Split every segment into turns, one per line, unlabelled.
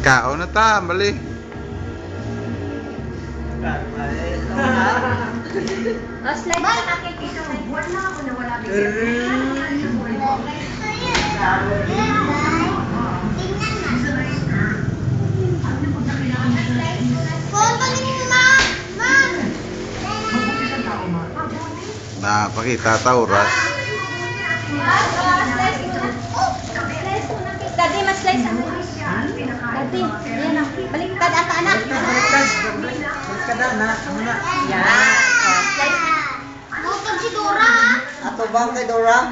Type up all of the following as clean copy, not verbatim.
Kaon na ta, bali.
Slide ka na kay Kiko. Wala ako na wala
Nah, pakita ta oras.
Daddy, mas slice ang Daddy, yan na. Baliktad ata anak.
Baliktad na, muna.
Yan. Slice. Bukod si Dora.
Ato bang kay Dora?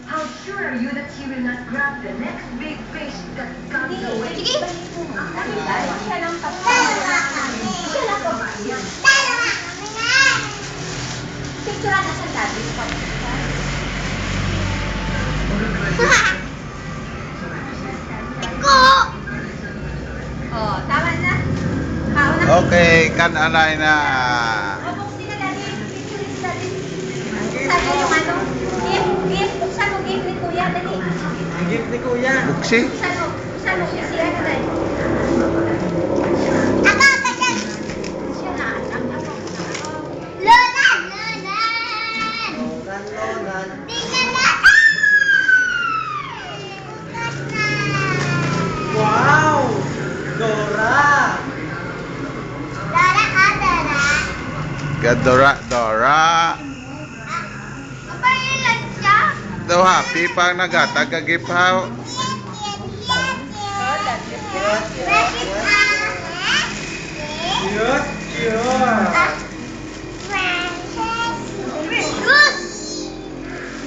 How sure are you that she will not grab the next big fish that comes away?
Sige. Siya lang kapag. Siya lang kapag. Picture na sa daddy. Iko! Oh, tama na. Kao na.
Okay, kan anay na.
Buksin na daddy. Picture is daddy. Buksan mo yung ano. Gift. Buksan mo gift ni Kuya. Dali.
Ang gift ni Kuya.
Buksi.
Buksan mo. Buksan mo. Si ano dali. Siya na. Lola!
Lolan. Wow! Dora!
Gadora, Dora. Daw happy pang nagatag kagip ha.
Cute! Cute!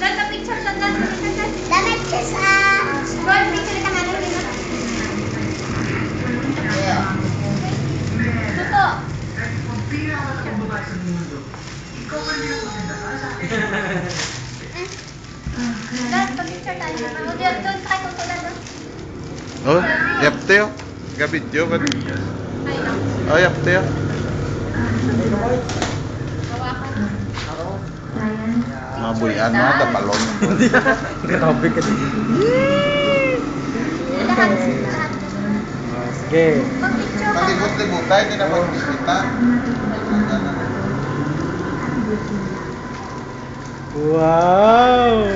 Ganda picture sa ganda. Scroll picture ka nga rin. Tuto. Dad, pag-picture tayo. Doon pa kayo tutulan doon.
Oh, yapte yo. Gabidyo ba?
Ay, no.
Oh, yapte yo.
Hawakan.
Mabuyan mo ta balon.
Grabe ka din.
Lahat.
Sige.
Pag-picture ka.
Palibot-libot tayo, hindi na magbisita.
Wow!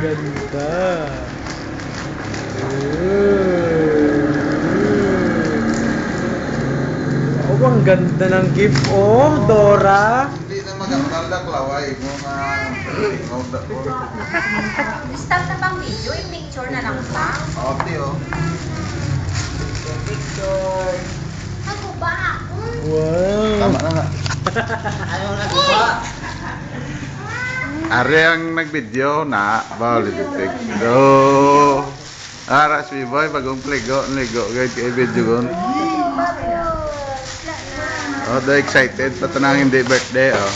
Ganda! Oh, ang ganda ng gift. Oh, Dora!
Hindi na magandang klaway mo na.
Stop na bang video? Yung picture na lang pa.
Okay oh.
Picture!
Ako ba?
Wow!
Tama na nga.
Ayaw na diba?
Are ang nag-video na bawal ipitik. Do. Aras mi boy bagong pligo, ligo gayud kay video gon. Oh, do excited patanang hindi birthday oh.